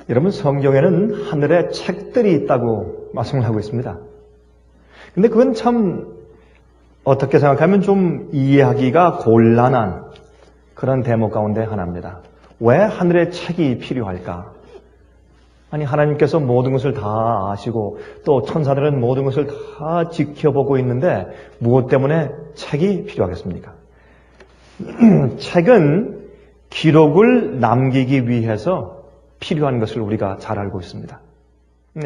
여러분, 성경에는 하늘에 책들이 있다고 말씀을 하고 있습니다. 근데 그건 참 어떻게 생각하면 좀 이해하기가 곤란한 그런 대목 가운데 하나입니다. 왜 하늘에 책이 필요할까? 아니, 하나님께서 모든 것을 다 아시고 또 천사들은 모든 것을 다 지켜보고 있는데 무엇 때문에 책이 필요하겠습니까? 책은 기록을 남기기 위해서 필요한 것을 우리가 잘 알고 있습니다.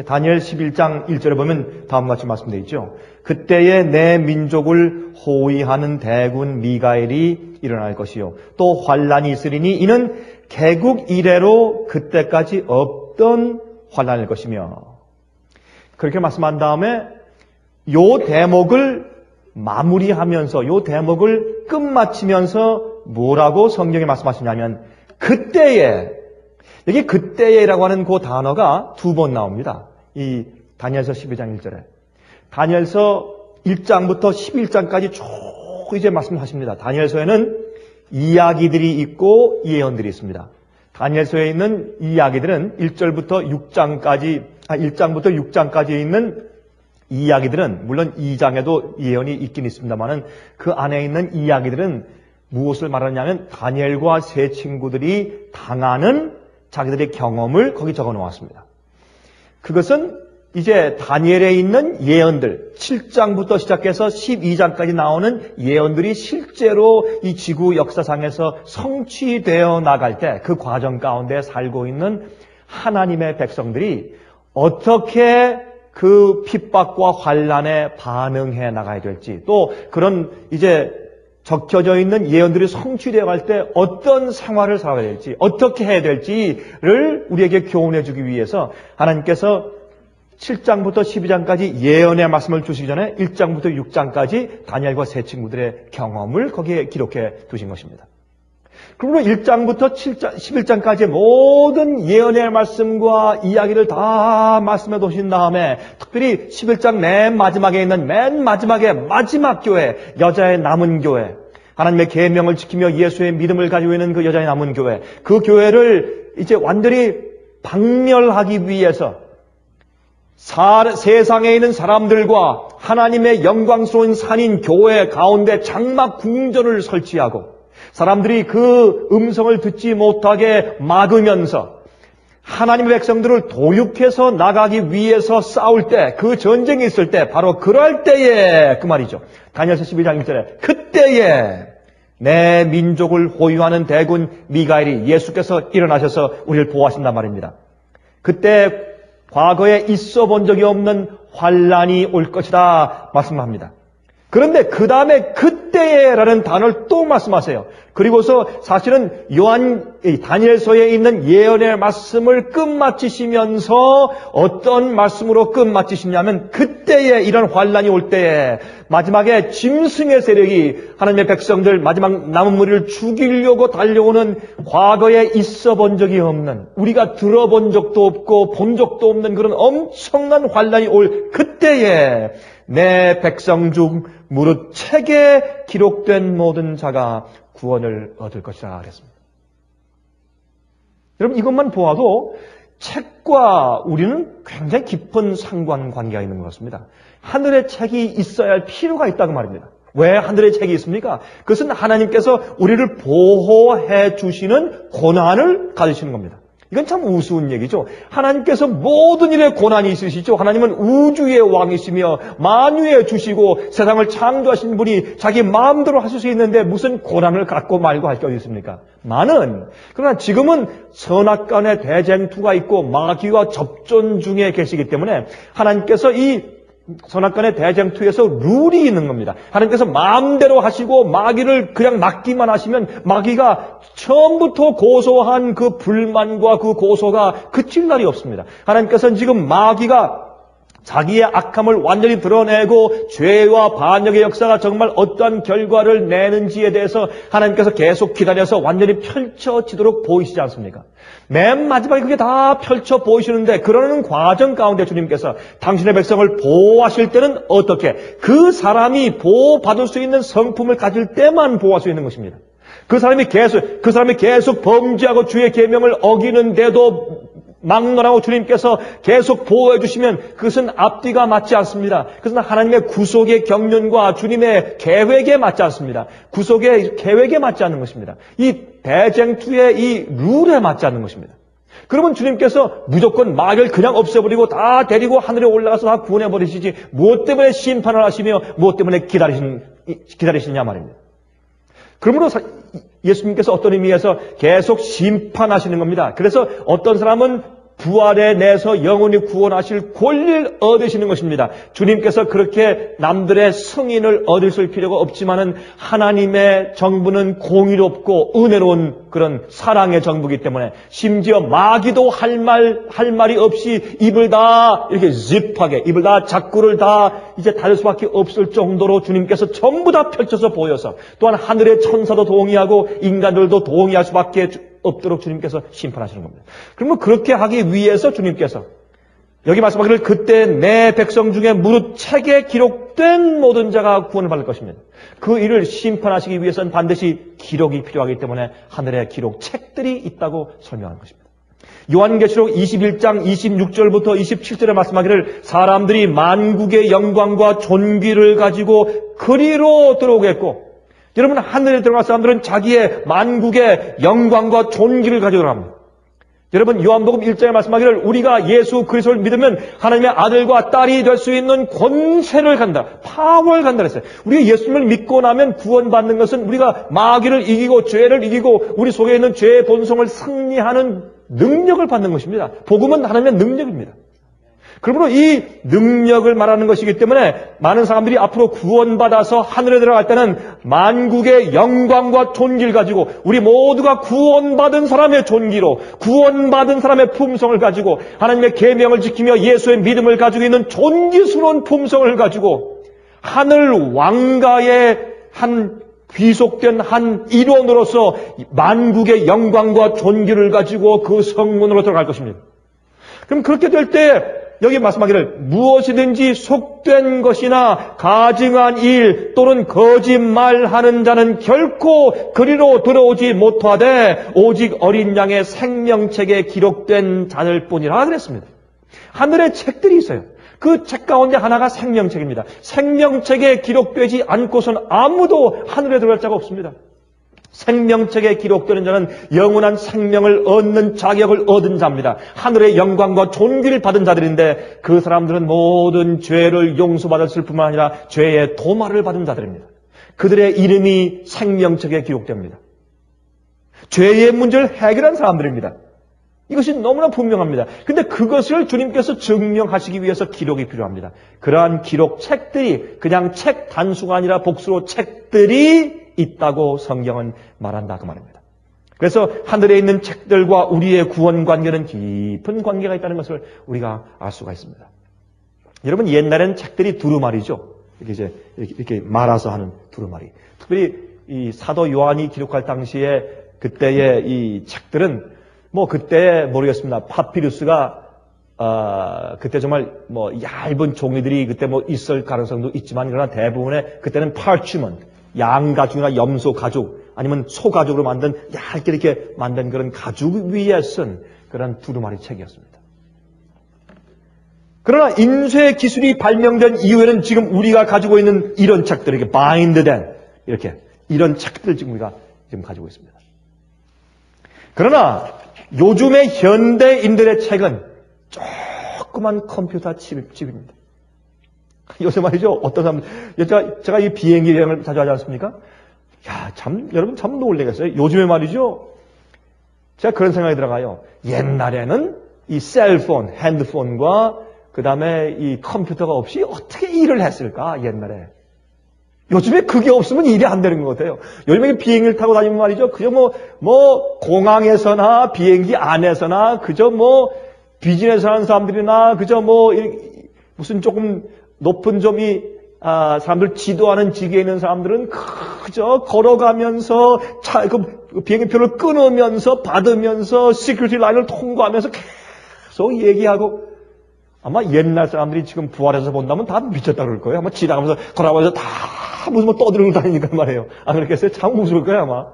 다니엘 11장 1절에 보면 다음과 같이 말씀되어 있죠. 그때에 내 민족을 호위하는 대군 미가엘이 일어날 것이요 또 환란이 있으리니 이는 개국 이래로 그때까지 없던 환란일 것이며, 그렇게 말씀한 다음에 요 대목을 마무리하면서 요 대목을 끝마치면서 뭐라고 성경에 말씀하시냐면 그때에, 여기 그때에라고 하는 그 단어가 두 번 나옵니다. 이 다니엘서 12장 1절에. 다니엘서 1장부터 11장까지 쭉 이제 말씀하십니다. 다니엘서에는 이야기들이 있고 예언들이 있습니다. 다니엘서에 있는 이야기들은 1절부터 6장까지 있는 이야기들은 물론 2장에도 예언이 있긴 있습니다만은 그 안에 있는 이야기들은 무엇을 말하냐면 다니엘과 세 친구들이 당하는 자기들의 경험을 거기 적어 놓았습니다. 그것은 이제 다니엘에 있는 예언들, 7장부터 시작해서 12장까지 나오는 예언들이 실제로 이 지구 역사상에서 성취되어 나갈 때 그 과정 가운데 살고 있는 하나님의 백성들이 어떻게 그 핍박과 환란에 반응해 나가야 될지, 또 그런 이제 적혀져 있는 예언들이 성취되어 갈 때 어떤 생활을 살아야 될지, 어떻게 해야 될지를 우리에게 교훈해 주기 위해서 하나님께서 7장부터 12장까지 예언의 말씀을 주시기 전에 1장부터 6장까지 다니엘과 세 친구들의 경험을 거기에 기록해 두신 것입니다. 그러므로 1장부터 11장까지의 모든 예언의 말씀과 이야기를 다 말씀해 두신 다음에 특별히 11장 맨 마지막에 있는 맨 마지막에 마지막 교회, 여자의 남은 교회, 하나님의 계명을 지키며 예수의 믿음을 가지고 있는 그 여자의 남은 교회, 그 교회를 이제 완전히 박멸하기 위해서 세상에 있는 사람들과 하나님의 영광스러운 산인 교회 가운데 장막 궁전을 설치하고 사람들이 그 음성을 듣지 못하게 막으면서 하나님의 백성들을 도육해서 나가기 위해서 싸울 때, 그 전쟁이 있을 때, 바로 그럴 때에 그 말이죠. 다니엘서 12장 1절에 그때에 내 민족을 호위하는 대군 미가엘이 예수께서 일어나셔서 우리를 보호하신단 말입니다. 그때 과거에 있어 본 적이 없는 환란이 올 것이다 말씀합니다. 그런데 그 다음에 그때에라는 단어를 또 말씀하세요. 그리고서 사실은 다니엘서에 있는 예언의 말씀을 끝마치시면서 어떤 말씀으로 끝마치시냐면 그때에 이런 환란이 올 때에 마지막에 짐승의 세력이 하나님의 백성들 마지막 남은 무리를 죽이려고 달려오는 과거에 있어 본 적이 없는, 우리가 들어본 적도 없고 본 적도 없는 그런 엄청난 환란이 올 그때에 내 백성 중 무릇 책에 기록된 모든 자가 구원을 얻을 것이라 그랬습니다. 여러분, 이것만 보아도 책과 우리는 굉장히 깊은 상관관계가 있는 것 같습니다. 하늘의 책이 있어야 할 필요가 있다고 말입니다. 왜 하늘의 책이 있습니까? 그것은 하나님께서 우리를 보호해 주시는 권한을 가지시는 겁니다. 이건 참 우스운 얘기죠. 하나님께서 모든 일에 권한이 있으시죠. 하나님은 우주의 왕이시며 만유에 주시고 세상을 창조하신 분이 자기 마음대로 하실 수 있는데 무슨 권한을 갖고 말고 할 게 어디 있습니까? 그러나 지금은 선악간의 대쟁투가 있고 마귀와 접전 중에 계시기 때문에 하나님께서 이 선악간의 대쟁투에서 룰이 있는 겁니다. 하나님께서 마음대로 하시고 마귀를 그냥 맡기만 하시면 마귀가 처음부터 고소한 그 불만과 그 고소가 그칠 날이 없습니다. 하나님께서는 지금 마귀가 자기의 악함을 완전히 드러내고 죄와 반역의 역사가 정말 어떠한 결과를 내는지에 대해서 하나님께서 계속 기다려서 완전히 펼쳐지도록 보이시지 않습니까? 맨 마지막에 그게 다 펼쳐 보이시는데 그러는 과정 가운데 주님께서 당신의 백성을 보호하실 때는 어떻게? 그 사람이 보호받을 수 있는 성품을 가질 때만 보호할 수 있는 것입니다. 그 사람이 계속 범죄하고 주의 계명을 어기는데도 막론하고 주님께서 계속 보호해 주시면 그것은 앞뒤가 맞지 않습니다. 그것은 하나님의 구속의 경륜과 주님의 계획에 맞지 않습니다. 구속의 계획에 맞지 않는 것입니다. 이 대쟁투의 이 룰에 맞지 않는 것입니다. 그러면 주님께서 무조건 마귀를 그냥 없애버리고 다 데리고 하늘에 올라가서 다 구원해버리시지 무엇 때문에 심판을 하시며 무엇 때문에 기다리시냐 말입니다. 그러므로 예수님께서 어떤 의미에서 계속 심판하시는 겁니다. 그래서 어떤 사람은 부활에 내서 영원히 구원하실 권리를 얻으시는 것입니다. 주님께서 그렇게 남들의 승인을 얻으실 필요가 없지만은 하나님의 정부는 공의롭고 은혜로운 그런 사랑의 정부이기 때문에 심지어 마귀도 할 말이 없이 입을 다 이렇게 짚하게 입을 다 자꾸를 다 이제 닫을 수밖에 없을 정도로 주님께서 전부 다 펼쳐서 보여서 또한 하늘의 천사도 동의하고 인간들도 동의할 수밖에 없도록 주님께서 심판하시는 겁니다. 그러면 그렇게 하기 위해서 주님께서 여기 말씀하기를 그때 내 백성 중에 무릇 책에 기록된 모든 자가 구원을 받을 것입니다. 그 일을 심판하시기 위해서는 반드시 기록이 필요하기 때문에 하늘에 기록 책들이 있다고 설명하는 것입니다. 요한계시록 21장 26절부터 27절에 말씀하기를 사람들이 만국의 영광과 존귀를 가지고 그리로 들어오겠고 여러분 하늘에 들어갈 사람들은 자기의 만국의 영광과 존귀를 가지고 들어갑니다. 여러분 요한복음 1장에 말씀하기를 우리가 예수 그리스도를 믿으면 하나님의 아들과 딸이 될 수 있는 권세를 간다. 파워를 간다 그랬어요. 우리가 예수님을 믿고 나면 구원받는 것은 우리가 마귀를 이기고 죄를 이기고 우리 속에 있는 죄의 본성을 승리하는 능력을 받는 것입니다. 복음은 하나님의 능력입니다. 그러므로 이 능력을 말하는 것이기 때문에 많은 사람들이 앞으로 구원받아서 하늘에 들어갈 때는 만국의 영광과 존귀를 가지고 우리 모두가 구원받은 사람의 존귀로 구원받은 사람의 품성을 가지고 하나님의 계명을 지키며 예수의 믿음을 가지고 있는 존귀스러운 품성을 가지고 하늘 왕가의 한 귀속된 한 일원으로서 만국의 영광과 존귀를 가지고 그 성문으로 들어갈 것입니다. 그럼 그렇게 될 때 여기 말씀하기를 무엇이든지 속된 것이나 가증한 일 또는 거짓말하는 자는 결코 그리로 들어오지 못하되 오직 어린 양의 생명책에 기록된 자들 뿐이라 그랬습니다. 하늘에 책들이 있어요. 그 책 가운데 하나가 생명책입니다. 생명책에 기록되지 않고선 아무도 하늘에 들어갈 자가 없습니다. 생명책에 기록되는 자는 영원한 생명을 얻는 자격을 얻은 자입니다. 하늘의 영광과 존귀를 받은 자들인데 그 사람들은 모든 죄를 용서받았을 뿐만 아니라 죄의 도말을 받은 자들입니다. 그들의 이름이 생명책에 기록됩니다. 죄의 문제를 해결한 사람들입니다. 이것이 너무나 분명합니다. 근데 그것을 주님께서 증명하시기 위해서 기록이 필요합니다. 그러한 기록 책들이 그냥 책 단수가 아니라 복수로 책들이 있다고 성경은 말한다 그 말입니다. 그래서 하늘에 있는 책들과 우리의 구원 관계는 깊은 관계가 있다는 것을 우리가 알 수가 있습니다. 여러분 옛날에는 책들이 두루마리죠. 이렇게 말아서 하는 두루마리. 특별히 이 사도 요한이 기록할 당시에 그때의 이 책들은 뭐 그때 모르겠습니다. 파피루스가 그때 정말 뭐 얇은 종이들이 그때 뭐 있을 가능성도 있지만 그러나 대부분의 그때는 parchment 양가죽이나 염소 가죽 아니면 소 가죽으로 만든 얇게 이렇게 만든 그런 가죽 위에 쓴 그런 두루마리 책이었습니다. 그러나 인쇄 기술이 발명된 이후에는 지금 우리가 가지고 있는 이런 책들 이렇게 바인드된 이렇게 이런 책들 지금 우리가 지금 가지고 있습니다. 그러나 요즘의 현대인들의 책은 조그만 컴퓨터 칩입니다. 요새 말이죠. 어떤 사람, 제가 이 비행기 여행을 자주 하지 않습니까? 야, 여러분 참 놀라겠어요. 요즘에 말이죠. 제가 그런 생각이 들어가요. 옛날에는 이 셀폰, 핸드폰과 그 다음에 이 컴퓨터가 없이 어떻게 일을 했을까, 옛날에. 요즘에 그게 없으면 일이 안 되는 것 같아요. 요즘에 비행기를 타고 다니면 말이죠. 그저 공항에서나 비행기 안에서나 그저 비즈니스 하는 사람들이나 그저 무슨 조금 높은 점이 사람들 지도하는 직에 있는 사람들은 그저 걸어가면서 비행기표를 끊으면서 받으면서 시큐리티 라인을 통과하면서 계속 얘기하고 아마 옛날 사람들이 지금 부활해서 본다면 다 미쳤다 그럴 거예요. 아마 지나가면서 걸어가면서 다 무슨 떠들고 다니니까 말이에요. 안 그렇겠어요? 참 무서울 거예요 아마.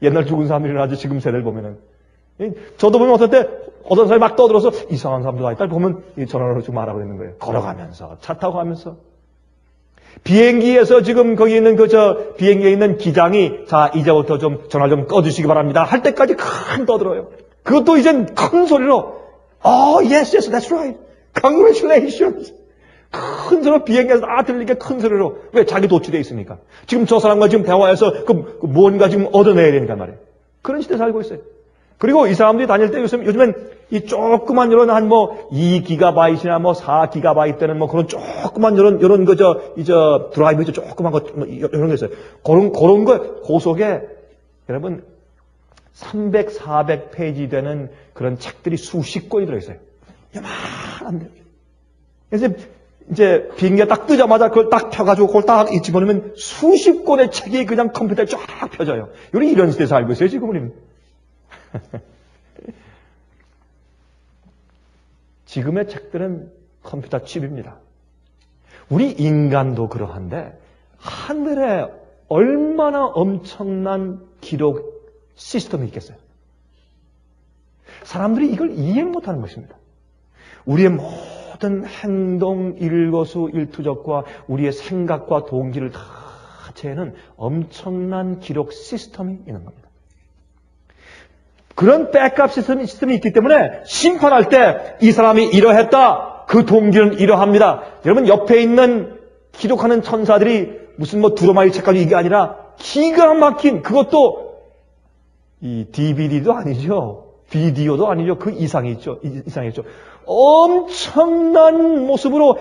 옛날 죽은 사람들이나 아주 지금 세대를 보면은. 저도 보면 어떤 사람이 막 떠들어서 이상한 사람도 다 있다 보면 전화로 좀 말하고 있는 거예요. 걸어가면서, 차 타고 가면서. 비행기에서 지금 거기 있는 비행기에 있는 기장이 자, 이제부터 좀 전화 좀 꺼주시기 바랍니다. 할 때까지 큰 떠들어요. 그것도 이젠 큰 소리로, yes, that's right. Congratulations. 큰 소리로 비행기에서 들리게 큰 소리로. 왜? 자기 도취되어 있으니까. 지금 저 사람과 지금 대화해서 뭔가 지금 얻어내야 되니까 말이에요. 그런 시대에 살고 있어요. 그리고 이 사람들이 다닐 때 요즘엔 이 조그만 이런 2기가바이트나 4기가바이트 되는 그런 조그만 이런 드라이브 있죠. 조그만 거 이런 거 있어요. 그런 거 고속에 여러분 300, 400페이지 되는 그런 책들이 수십 권이 들어있어요. 요만한데. 그래서 이제 비행기가 딱 뜨자마자 그걸 딱 펴가지고 그걸 딱 집어넣으면 수십 권의 책이 그냥 컴퓨터에 쫙 펴져요. 이런 시대에서 알고 있어요, 지금 우리는. 지금의 책들은 컴퓨터 칩입니다. 우리 인간도 그러한데 하늘에 얼마나 엄청난 기록 시스템이 있겠어요. 사람들이 이걸 이해 못하는 것입니다. 우리의 모든 행동, 일거수일투족과 우리의 생각과 동기를 다 재는 엄청난 기록 시스템이 있는 겁니다. 그런 백업 시스템이 있기 때문에 심판할 때 이 사람이 이러했다. 그 동기는 이러합니다. 여러분 옆에 있는 기록하는 천사들이 무슨 두루마리 책까지 이게 아니라 기가 막힌 그것도 이 DVD도 아니죠. 비디오도 아니죠. 그 이상이죠. 엄청난 모습으로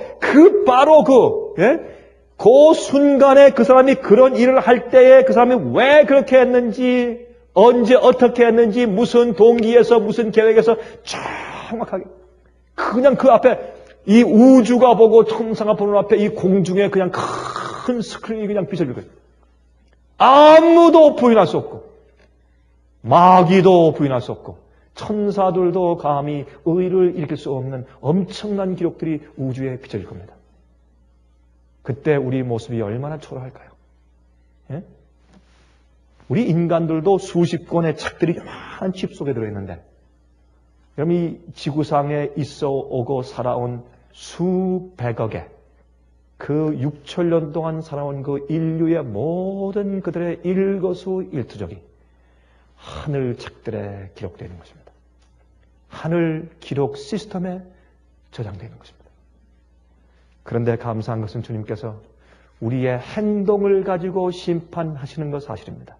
바로 그 순간에 그 사람이 그런 일을 할 때에 그 사람이 왜 그렇게 했는지 언제 어떻게 했는지 무슨 동기에서 무슨 계획에서 정확하게 그냥 그 앞에 이 우주가 보고 천사가 보는 앞에 이 공중에 그냥 큰 스크린이 그냥 비춰질 거예요. 아무도 부인할 수 없고 마귀도 부인할 수 없고 천사들도 감히 의를 일으킬 수 없는 엄청난 기록들이 우주에 비춰질 겁니다. 그때 우리 모습이 얼마나 초라할까요? 예? 우리 인간들도 수십 권의 책들이 요만한 칩 속에 들어있는데 여러분 이 지구상에 있어 오고 살아온 수백억의 그 6천년 동안 살아온 그 인류의 모든 그들의 일거수일투족이 하늘 책들에 기록되어 있는 것입니다. 하늘 기록 시스템에 저장되어 있는 것입니다. 그런데 감사한 것은 주님께서 우리의 행동을 가지고 심판하시는 것 사실입니다.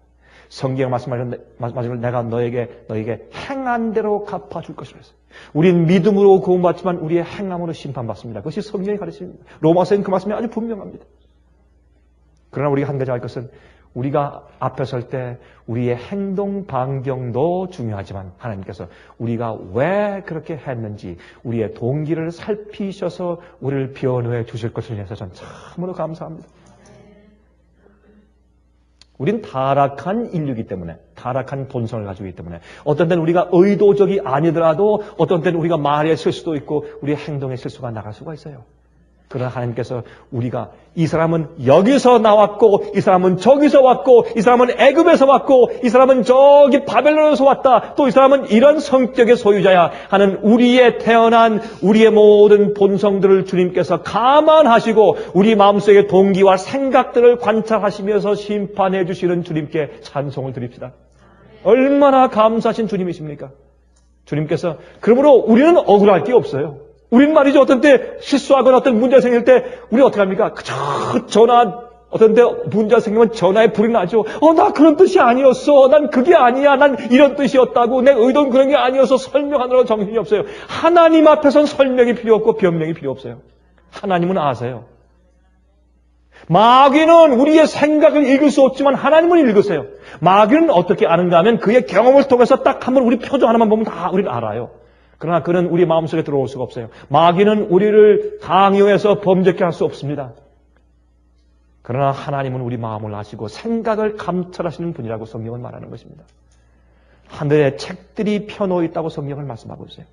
성경에 말씀하시는 내가 너에게 행한 대로 갚아줄 것이라 했어요. 우린 믿음으로 구원받지만 우리의 행함으로 심판받습니다. 그것이 성경이 가르칩니다. 로마서엔 그 말씀이 아주 분명합니다. 그러나 우리가 한 가지 알 것은 우리가 앞에 설 때 우리의 행동 반경도 중요하지만 하나님께서 우리가 왜 그렇게 했는지 우리의 동기를 살피셔서 우리를 변호해 주실 것을 위해서 저는 참으로 감사합니다. 우린 타락한 인류이기 때문에 타락한 본성을 가지고 있기 때문에 어떤 때는 우리가 의도적이 아니더라도 어떤 때는 우리가 말에 실수도 있고 우리의 행동에 실수가 나갈 수가 있어요. 그러나 하나님께서 우리가 이 사람은 여기서 나왔고 이 사람은 저기서 왔고 이 사람은 애굽에서 왔고 이 사람은 저기 바벨론에서 왔다 또 이 사람은 이런 성격의 소유자야 하는 우리의 태어난 우리의 모든 본성들을 주님께서 감안하시고 우리 마음속의 동기와 생각들을 관찰하시면서 심판해 주시는 주님께 찬송을 드립시다. 얼마나 감사하신 주님이십니까? 주님께서 그러므로 우리는 억울할 게 없어요. 우린 말이죠. 어떤 때 실수하거나 어떤 문제가 생길 때 우리 어떻게 합니까? 전화 어떤 때 문제가 생기면 전화에 불이 나죠. 나 그런 뜻이 아니었어. 난 그게 아니야. 난 이런 뜻이었다고. 내 의도는 그런 게 아니어서 설명하느라 정신이 없어요. 하나님 앞에서는 설명이 필요 없고 변명이 필요 없어요. 하나님은 아세요. 마귀는 우리의 생각을 읽을 수 없지만 하나님은 읽으세요. 마귀는 어떻게 아는가 하면 그의 경험을 통해서 딱 한번 우리 표정 하나만 보면 다 우리는 알아요. 그러나 그는 우리 마음속에 들어올 수가 없어요. 마귀는 우리를 강요해서 범죄케 할 수 없습니다. 그러나 하나님은 우리 마음을 아시고 생각을 감찰하시는 분이라고 성경은 말하는 것입니다. 하늘에 책들이 펴놓여 있다고 성경을 말씀하고 있어요.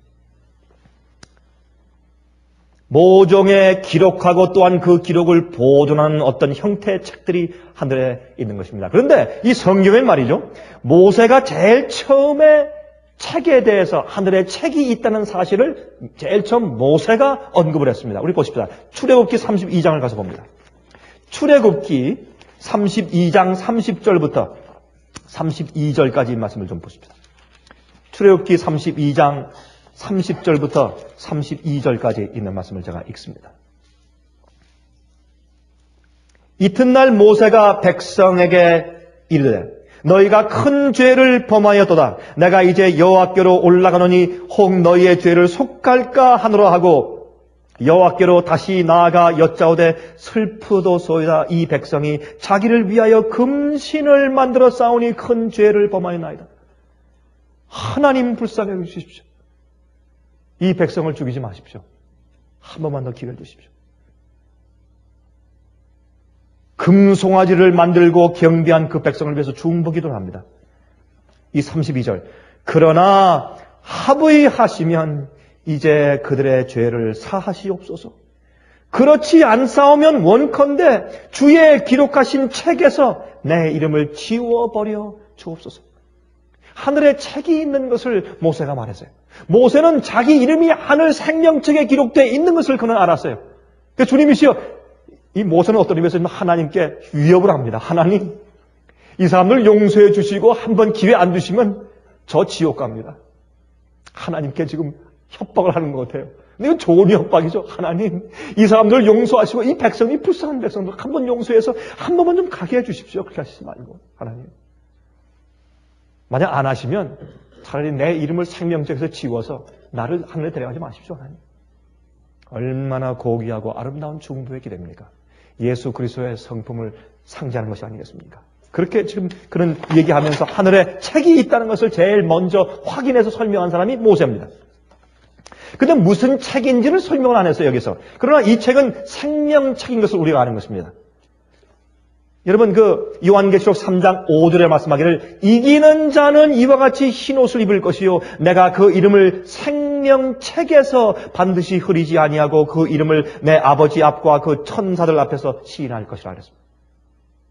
모종에 기록하고 또한 그 기록을 보존하는 어떤 형태의 책들이 하늘에 있는 것입니다. 그런데 이 성경엔 말이죠. 모세가 제일 처음에 책에 대해서 하늘에 책이 있다는 사실을 제일 처음 모세가 언급을 했습니다. 우리 보십시다. 출애굽기 32장을 가서 봅니다. 출애굽기 32장 30절부터 32절까지 이 말씀을 좀 보십시다. 출애굽기 32장 30절부터 32절까지 있는 말씀을 제가 읽습니다. 이튿날 모세가 백성에게 이르되 너희가 큰 죄를 범하였도다. 내가 이제 여호와께로 올라가노니 혹 너희의 죄를 속할까 하노라 하고 여호와께로 다시 나아가 여짜오되 슬프도소이다. 이 백성이 자기를 위하여 금신을 만들어 싸우니 큰 죄를 범하였나이다. 하나님 불쌍히 여기십시오. 이 백성을 죽이지 마십시오. 한 번만 더 기회를 주십시오. 금송아지를 만들고 경배한 그 백성을 위해서 중보기도를 합니다. 이 32절. 그러나 합의하시면 이제 그들의 죄를 사하시옵소서. 그렇지 않사오면 원컨대 주의 기록하신 책에서 내 이름을 지워버려 주옵소서. 하늘에 책이 있는 것을 모세가 말했어요. 모세는 자기 이름이 하늘 생명책에 기록되어 있는 것을 그는 알았어요. 그래서 주님이시여, 이 모세는 어떤 의미에서 하나님께 위협을 합니다. 하나님, 이 사람들 용서해 주시고 한번 기회 안 주시면 저 지옥 갑니다. 하나님께 지금 협박을 하는 것 같아요. 근데 이건 좋은 협박이죠. 하나님, 이 사람들 용서하시고 이 백성이 불쌍한 백성들 한번 용서해서 한 번만 좀 가게 해 주십시오. 그렇게 하시지 말고, 하나님. 만약 안 하시면 차라리 내 이름을 생명책에서 지워서 나를 하늘에 데려가지 마십시오, 하나님. 얼마나 고귀하고 아름다운 중보의 기도입니까? 예수 그리스도의 성품을 상징하는 것이 아니겠습니까? 그렇게 지금 그런 얘기하면서 하늘에 책이 있다는 것을 제일 먼저 확인해서 설명한 사람이 모세입니다. 근데 무슨 책인지를 설명을 안 했어요, 여기서. 그러나 이 책은 생명책인 것을 우리가 아는 것입니다. 여러분, 그 요한계시록 3장 5절에 말씀하기를 이기는 자는 이와 같이 흰옷을 입을 것이요 내가 그 이름을 생명책에서 반드시 흐리지 아니하고 그 이름을 내 아버지 앞과 그 천사들 앞에서 시인할 것이라 그랬습니다.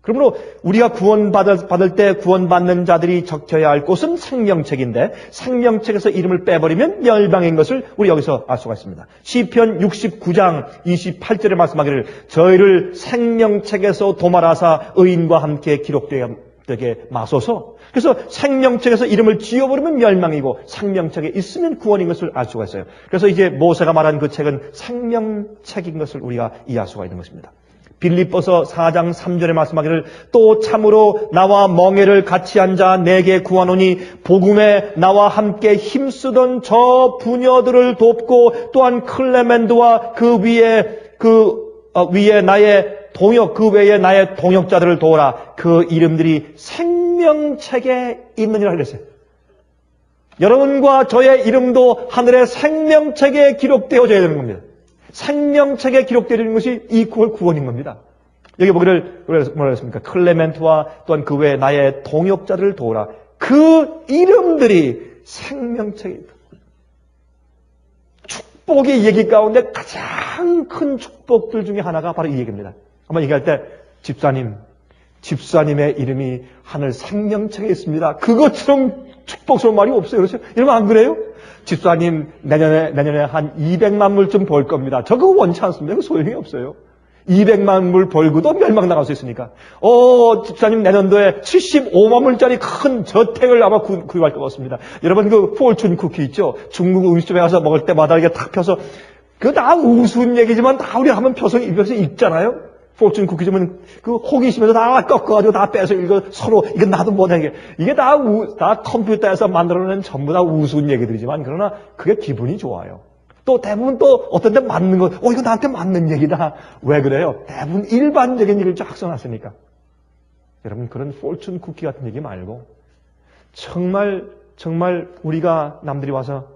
그러므로 우리가 구원받을 때 구원받는 자들이 적혀야 할 곳은 생명책인데 생명책에서 이름을 빼버리면 멸망인 것을 우리 여기서 알 수가 있습니다. 시편 69장 28절에 말씀하기를 저희를 생명책에서 도말하사 의인과 함께 기록되게 마소서. 그래서 생명책에서 이름을 지워버리면 멸망이고 생명책에 있으면 구원인 것을 알 수가 있어요. 그래서 이제 모세가 말한 그 책은 생명책인 것을 우리가 이해할 수가 있는 것입니다. 빌립보서 4장 3절에 말씀하기를 또 참으로 나와 멍에를 같이 앉아 내게 구하노니 복음에 나와 함께 힘쓰던 저 부녀들을 돕고 또한 클레멘드와 그 위에 나의 동역 그 외에 나의 동역자들을 도우라. 그 이름들이 생명책에 있느니라 그랬어요. 여러분과 저의 이름도 하늘의 생명책에 기록되어져야 되는 겁니다. 생명책에 기록되어지는 것이 이 구원인 겁니다. 여기 보기를 뭐라 했습니까? 클레멘트와 또한 그 외에 나의 동역자들을 도우라. 그 이름들이 생명책에 있다. 축복의 얘기 가운데 가장 큰 축복들 중에 하나가 바로 이 얘기입니다. 한번 얘기할 때 집사님의 이름이 하늘 생명책에 있습니다. 그것처럼 축복스러운 말이 없어요. 그렇죠? 여러분 안 그래요? 집사님 내년에 한 200만 물쯤 벌 겁니다. 저 그거 원치 않습니다. 그거 소용이 없어요. 200만 불 벌고도 멸망 나갈 수 있으니까. 집사님 내년도에 75만 불짜리 큰 저택을 아마 구입할 것 같습니다. 여러분 그 포춘 쿠키 있죠? 중국 음식점에 가서 먹을 때마다 이렇게 탁 펴서 그거 다 우스운 얘기지만 다 우리 한번 펴서 입에서 읽잖아요. 포춘 쿠키점은 그 호기심에서 다 꺾어가지고 다 빼서 이거 서로 이거 나도 못하게 이게 다 컴퓨터에서 만들어낸 전부 다 우스운 얘기들이지만 그러나 그게 기분이 좋아요. 또 대부분 또 어떤 데 맞는 거, 이거 나한테 맞는 얘기다. 왜 그래요? 대부분 일반적인 얘기를 쫙 써놨으니까. 여러분 그런 포춘 쿠키 같은 얘기 말고 정말 우리가 남들이 와서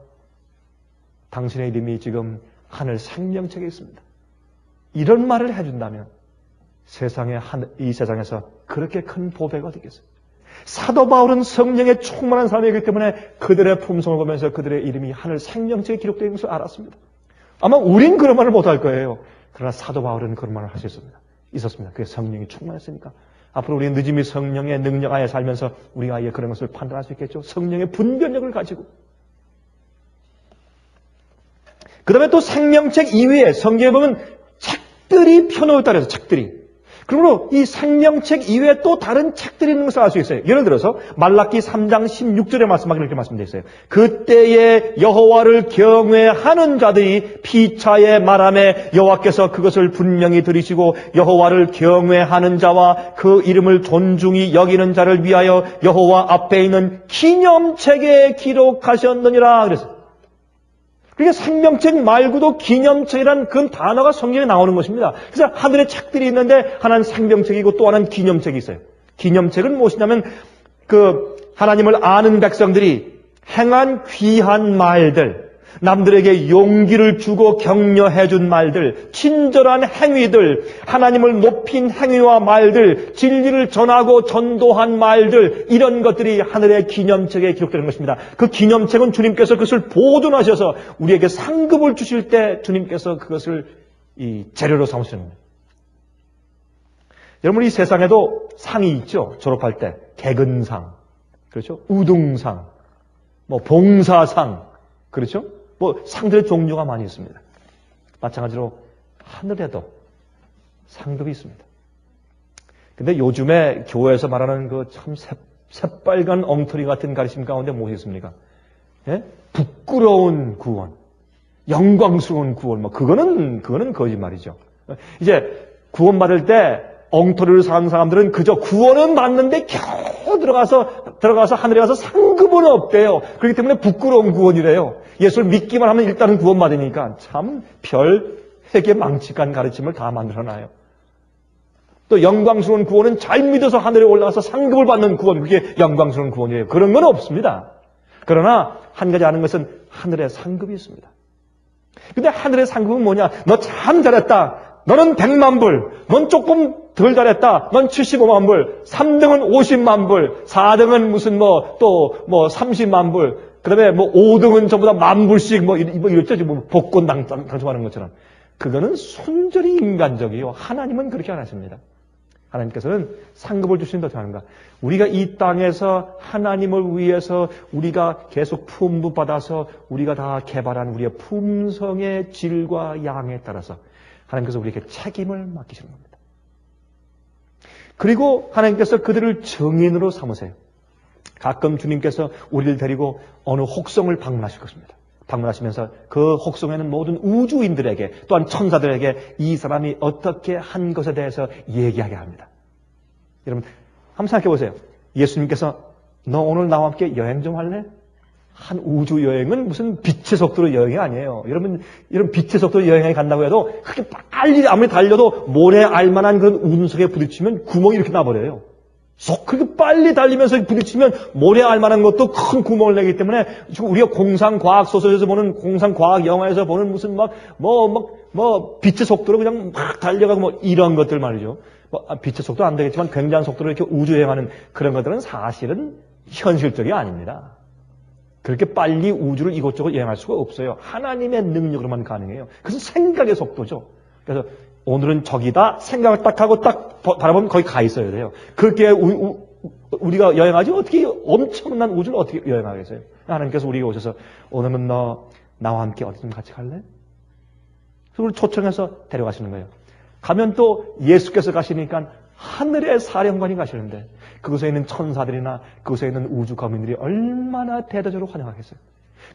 당신의 이름이 지금 하늘 생명책에 있습니다. 이런 말을 해준다면 이 세상에서 그렇게 큰 보배가 어디겠어요? 사도 바울은 성령에 충만한 사람이기 때문에 그들의 품성을 보면서 그들의 이름이 하늘 생명책에 기록되어 있는 것을 알았습니다. 아마 우린 그런 말을 못할 거예요. 그러나 사도 바울은 그런 말을 할 수 있었습니다. 그게 성령이 충만했으니까. 앞으로 우리는 늦음이 성령의 능력 하에 살면서 우리가 아예 그런 것을 판단할 수 있겠죠. 성령의 분별력을 가지고 그 다음에 또 생명책 이외에 성경에 보면 책들이 펴놓았다 그래서 책들이. 그리고 이 생명책 이외에 또 다른 책들이 있는 것을 알 수 있어요. 예를 들어서 말라기 3장 16절의 말씀하기 이렇게 말씀되어 있어요. 그때에 여호와를 경외하는 자들이 피차에 말하매 여호와께서 그것을 분명히 들으시고 여호와를 경외하는 자와 그 이름을 존중히 여기는 자를 위하여 여호와 앞에 있는 기념책에 기록하셨느니라 그래서. 그러니까 생명책 말고도 기념책이라는 그 단어가 성경에 나오는 것입니다. 그래서 하늘에 책들이 있는데 하나는 생명책이고 또 하나는 기념책이 있어요. 기념책은 무엇이냐면 하나님을 아는 백성들이 행한 귀한 말들, 남들에게 용기를 주고 격려해 준 말들, 친절한 행위들, 하나님을 높인 행위와 말들, 진리를 전하고 전도한 말들, 이런 것들이 하늘의 기념책에 기록되는 것입니다. 그 기념책은 주님께서 그것을 보존하셔서 우리에게 상급을 주실 때 주님께서 그것을 이 재료로 삼으시는 거예요. 여러분, 이 세상에도 상이 있죠. 졸업할 때 개근상, 그렇죠? 우등상, 봉사상, 그렇죠? 상들의 종류가 많이 있습니다. 마찬가지로 하늘에도 상급이 있습니다. 근데 요즘에 교회에서 말하는 그 참 새빨간 엉터리 같은 가르침 가운데 무엇이 있습니까? 예? 부끄러운 구원, 영광스러운 구원, 그거는 거짓말이죠. 이제 구원받을 때 엉터리를 사는 사람들은 그저 구원은 받는데 겨우 들어가서 하늘에 가서 상급은 없대요. 그렇기 때문에 부끄러운 구원이래요. 예수를 믿기만 하면 일단은 구원받으니까 참 별에게 망측한 가르침을 다 만들어놔요. 또 영광스러운 구원은 잘 믿어서 하늘에 올라가서 상급을 받는 구원, 그게 영광스러운 구원이에요. 그런 건 없습니다. 그러나 한 가지 아는 것은 하늘에 상급이 있습니다. 근데 하늘의 상급은 뭐냐? 너 참 잘했다. 너는 100만 불, 넌 조금 덜 잘했다. 넌 75만 불, 3등은 50만 불, 4등은 무슨 30만 불, 그 다음에 5등은 전부 다 10,000불씩 이랬죠. 복권 당첨하는 것처럼. 그거는 순전히 인간적이요. 하나님은 그렇게 안 하십니다. 하나님께서는 상급을 주시는데 어떻게 하는가? 우리가 이 땅에서 하나님을 위해서 우리가 계속 품부받아서 우리가 다 개발한 우리의 품성의 질과 양에 따라서 하나님께서 우리에게 책임을 맡기시는 겁니다. 그리고 하나님께서 그들을 증인으로 삼으세요. 가끔 주님께서 우리를 데리고 어느 혹성을 방문하실 것입니다. 방문하시면서 그 혹성에는 모든 우주인들에게 또한 천사들에게 이 사람이 어떻게 한 것에 대해서 얘기하게 합니다. 여러분 한번 생각해 보세요. 예수님께서 너 오늘 나와 함께 여행 좀 할래? 한 우주 여행은 무슨 빛의 속도로 여행이 아니에요. 여러분 빛의 속도로 여행에 간다고 해도 그렇게 빨리 아무리 달려도 모래 알만한 그런 운석에 부딪히면 구멍이 이렇게 나버려요. 그렇게 빨리 달리면서 부딪히면 모래 알만한 것도 큰 구멍을 내기 때문에 지금 우리가 공상과학 소설에서 보는 공상과학 영화에서 보는 무슨 빛의 속도로 그냥 막 달려가고 이런 것들 말이죠. 빛의 속도 안 되겠지만 굉장한 속도로 이렇게 우주 여행하는 그런 것들은 사실은 현실적이 아닙니다. 그렇게 빨리 우주를 이곳저곳 여행할 수가 없어요. 하나님의 능력으로만 가능해요. 그것은 생각의 속도죠. 그래서 오늘은 저기다 생각을 딱 하고 딱 바라보면 거기 가 있어야 돼요. 그렇게 우리가 여행하지 어떻게 엄청난 우주를 어떻게 여행하겠어요? 하나님께서 우리에게 오셔서 오늘은 너 나와 함께 어디 좀 같이 갈래? 그걸 초청해서 데려가시는 거예요. 가면 또 예수께서 가시니까 하늘의 사령관이 가시는데 그곳에 있는 천사들이나 그곳에 있는 우주 거민들이 얼마나 대대적으로 환영하겠어요.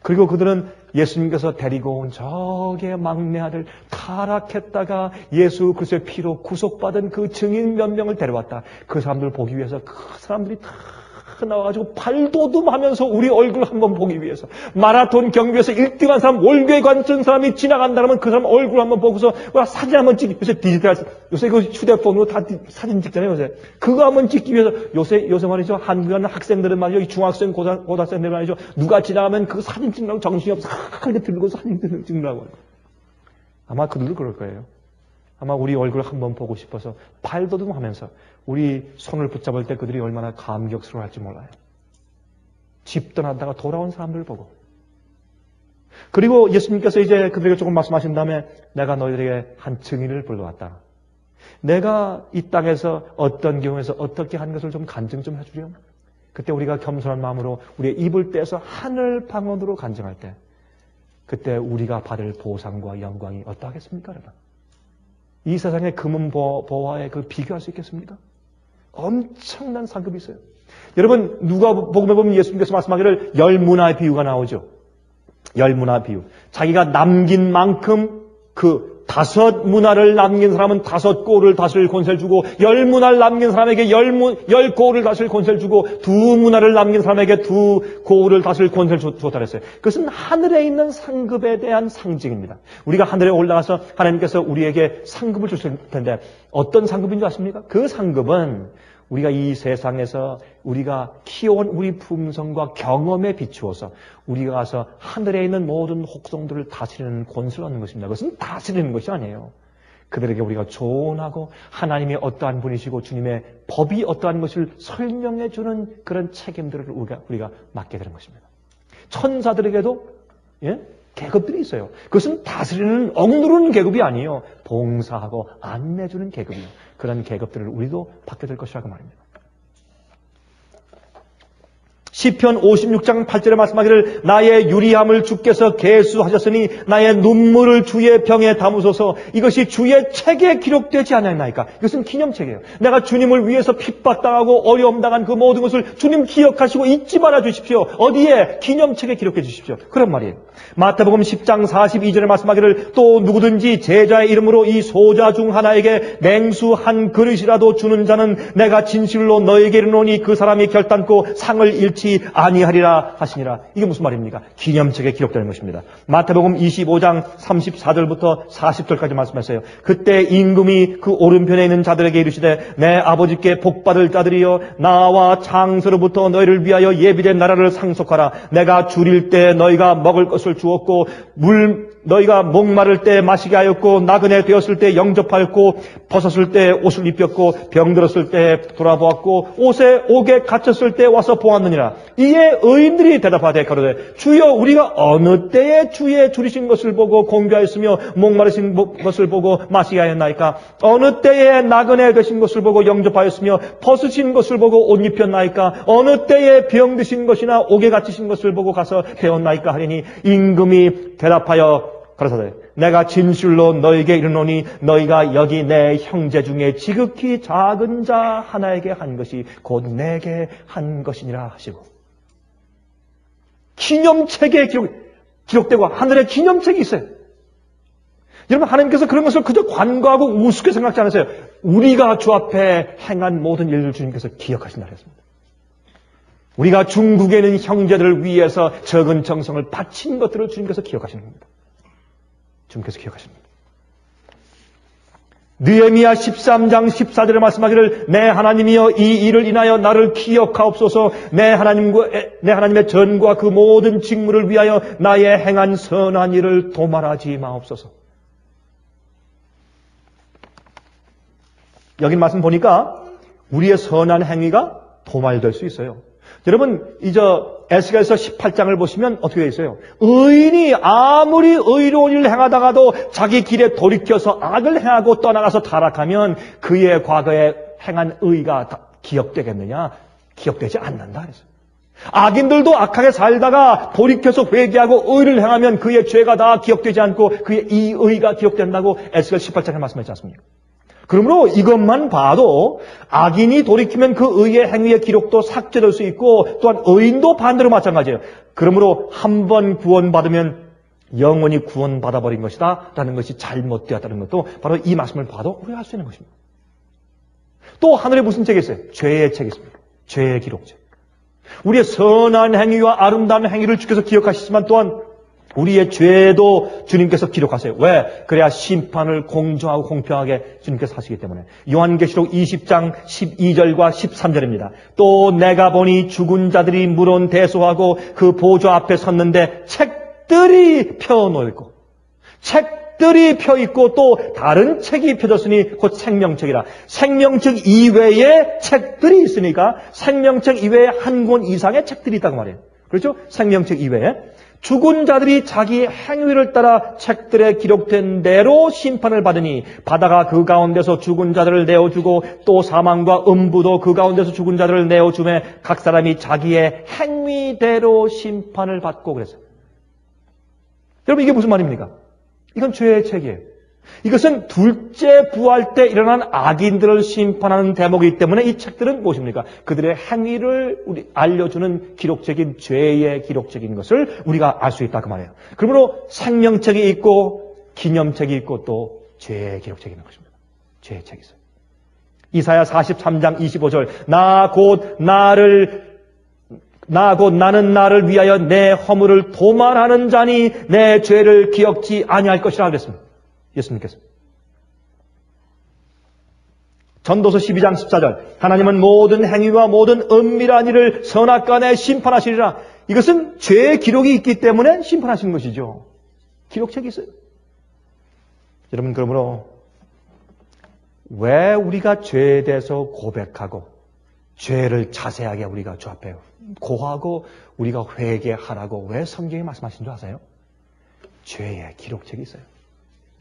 그리고 그들은 예수님께서 데리고 온 저게 막내 아들 타락했다가 예수 그리스도의 피로 구속받은 그 증인 몇 명을 데려왔다. 그 사람들 보기 위해서 그 사람들이 다 나와가지고 발도듬하면서 우리 얼굴 한번 보기 위해서 마라톤 경기에서 1등한 사람 월교에 관전 사람이 지나간다면 그 사람 얼굴 한번 보고서 사진 한번 찍기 요새 디지털 요새 그 휴대폰으로 다 사진 찍잖아요. 요새 그거 한번 찍기 위해서 요새 말이죠. 한국에 가는 학생들은 말이죠. 중학생 고등학생들 말이죠. 누가 지나가면 그 사진 찍느라고 정신이 없어 이렇게 들고 사진 찍느라고 아마 그들도 그럴 거예요. 아마 우리 얼굴 한번 보고 싶어서 발도듬하면서 우리 손을 붙잡을 때 그들이 얼마나 감격스러워할지 몰라요. 집 떠나다가 돌아온 사람들 보고. 그리고 예수님께서 이제 그들에게 조금 말씀하신 다음에 내가 너희들에게 한 증인을 불러왔다. 내가 이 땅에서 어떤 경우에서 어떻게 한 것을 좀 간증 좀 해주렴. 그때 우리가 겸손한 마음으로 우리의 입을 떼서 하늘 방언으로 간증할 때 그때 우리가 받을 보상과 영광이 어떠하겠습니까, 여러분? 이 세상의 금은 보화에 그 비교할 수 있겠습니까? 엄청난 상급이 있어요. 여러분, 누가복음에 보면 예수님께서 말씀하기를 열문화의 비유가 나오죠. 열문화 비유. 자기가 남긴 만큼 그 5문화를 남긴 사람은 5고를 다스릴 권세를 주고, 10문화를 남긴 사람에게 10고를 다스릴 권세를 주고, 2문화를 남긴 사람에게 2고를 다스릴 권세를 줬다 그랬어요. 그것은 하늘에 있는 상급에 대한 상징입니다. 우리가 하늘에 올라가서 하나님께서 우리에게 상급을 주실 텐데 어떤 상급인 줄 아십니까? 그 상급은 우리가 이 세상에서 우리가 키워온 우리 품성과 경험에 비추어서 우리가 가서 하늘에 있는 모든 혹성들을 다스리는 권세를 얻는 것입니다. 그것은 다스리는 것이 아니에요. 그들에게 우리가 조언하고 하나님이 어떠한 분이시고 주님의 법이 어떠한 것을 설명해 주는 그런 책임들을 우리가 맡게 되는 것입니다. 천사들에게도 계급들이 있어요. 그것은 다스리는, 억누르는 계급이 아니에요. 봉사하고 안내주는 계급이에요. 그런 계급들을 우리도 받게 될 것이라고 말입니다. 시편 56장 8절에 말씀하기를 나의 유리함을 주께서 계수하셨으니 나의 눈물을 주의 병에 담으소서. 이것이 주의 책에 기록되지 않았나이까. 이것은 기념책이에요. 내가 주님을 위해서 핍박당하고 어려움 당한 그 모든 것을 주님 기억하시고 잊지 말아 주십시오. 어디에? 기념책에 기록해 주십시오. 그런 말이에요. 마태복음 10장 42절에 말씀하기를 또 누구든지 제자의 이름으로 이 소자 중 하나에게 냉수 한 그릇이라도 주는 자는 내가 진실로 너에게 이르노니 그 사람이 결단코 상을 잃지 아니하리라 하시니라. 이게 무슨 말입니까? 기념책에 기록되는 것입니다. 마태복음 25장 34절부터 40절까지 말씀하세요. 그때 임금이 그 오른편에 있는 자들에게 이르시되 내 아버지께 복받을 자들이여 나와 창세로부터 너희를 위하여 예비된 나라를 상속하라. 내가 줄일 때 너희가 먹을 것을 주었고 너희가 목마를 때 마시게 하였고 나그네 되었을 때 영접하였고 벗었을 때 옷을 입혔고 병들었을 때 돌아보았고 옥에 갇혔을 때 와서 보았느니라. 이에 의인들이 대답하되 가로되 주여 우리가 어느 때에 주의 줄이신 것을 보고 공개하였으며 목마르신 것을 보고 마시게 하였나이까. 어느 때에 나그네 되신 것을 보고 영접하였으며 벗으신 것을 보고 옷 입혔나이까. 어느 때에 병드신 것이나 옥에 갇히신 것을 보고 가서 배웠나이까 하리니 임금이 대답하여 가라사대 내가 진실로 너에게 이르노니 너희가 여기 내 형제 중에 지극히 작은 자 하나에게 한 것이 곧 내게 한 것이니라 하시고. 기념책에 기록되고 하늘에 기념책이 있어요. 여러분, 하나님께서 그런 것을 그저 관과하고 우습게 생각지 않으세요. 우리가 주 앞에 행한 모든 일을 주님께서 기억하신다 그랬습니다. 우리가 중국에 있는 형제들을 위해서 적은 정성을 바친 것들을 주님께서 기억하시는 겁니다. 주님께서 기억하십니다. 느헤미야 13장 14절에 말씀하기를 내 하나님이여 이 일을 인하여 나를 기억하옵소서. 내 하나님의 전과 그 모든 직무를 위하여 나의 행한 선한 일을 도말하지 마옵소서. 여기 말씀 보니까 우리의 선한 행위가 도말될 수 있어요. 여러분, 에스겔서 18장을 보시면 어떻게 되어 있어요? 의인이 아무리 의로운 일을 행하다가도 자기 길에 돌이켜서 악을 행하고 떠나가서 타락하면 그의 과거에 행한 의가 기억되겠느냐? 기억되지 않는다 그랬어요. 악인들도 악하게 살다가 돌이켜서 회개하고 의를 행하면 그의 죄가 다 기억되지 않고 그의 이 의가 기억된다고 에스겔 18장에 말씀하지 않습니까? 그러므로 이것만 봐도 악인이 돌이키면 그 의의 행위의 기록도 삭제될 수 있고 또한 의인도 반대로 마찬가지예요. 그러므로 한 번 구원받으면 영원히 구원받아버린 것이다 라는 것이 잘못되었다는 것도 바로 이 말씀을 봐도 우리가 알 수 있는 것입니다. 또 하늘에 무슨 책이 있어요? 죄의 책이 있습니다. 죄의 기록책. 우리의 선한 행위와 아름다운 행위를 주께서 기억하시지만 또한 우리의 죄도 주님께서 기록하세요. 왜? 그래야 심판을 공정하고 공평하게 주님께서 하시기 때문에. 요한계시록 20장 12절과 13절입니다. 또 내가 보니 죽은 자들이 물론 대소하고 그 보좌 앞에 섰는데 책들이 펴놓고 책들이 펴있고 또 다른 책이 펴졌으니 곧 생명책이라. 생명책 이외에 책들이 있으니까 생명책 이외에 한 권 이상의 책들이 있다고 말해요. 그렇죠? 생명책 이외에. 죽은 자들이 자기 행위를 따라 책들에 기록된 대로 심판을 받으니 바다가 그 가운데서 죽은 자들을 내어주고 또 사망과 음부도 그 가운데서 죽은 자들을 내어주매 각 사람이 자기의 행위대로 심판을 받고 그랬어요. 여러분 이게 무슨 말입니까? 이건 죄의 책이에요. 이것은 둘째 부활 때 일어난 악인들을 심판하는 대목이기 때문에 이 책들은 무엇입니까? 그들의 행위를 알려주는 기록책인 죄의 기록책인 것을 우리가 알 수 있다 그 말이에요. 그러므로 생명책이 있고 기념책이 있고 또 죄의 기록책이 있는 것입니다. 죄의 책이 있어요. 이사야 43장 25절 나 곧 나는 나를 위하여 내 허물을 도말하는 자니 내 죄를 기억지 아니할 것이라 그랬습니다. 예수님께서. 전도서 12장 14절 하나님은 모든 행위와 모든 은밀한 일을 선악간에 심판하시리라. 이것은 죄의 기록이 있기 때문에 심판하시는 것이죠. 기록책이 있어요. 여러분 그러므로 왜 우리가 죄에 대해서 고백하고 죄를 자세하게 우리가 주 앞에 고하고 우리가 회개하라고 왜 성경이 말씀하신 줄 아세요? 죄의 기록책이 있어요.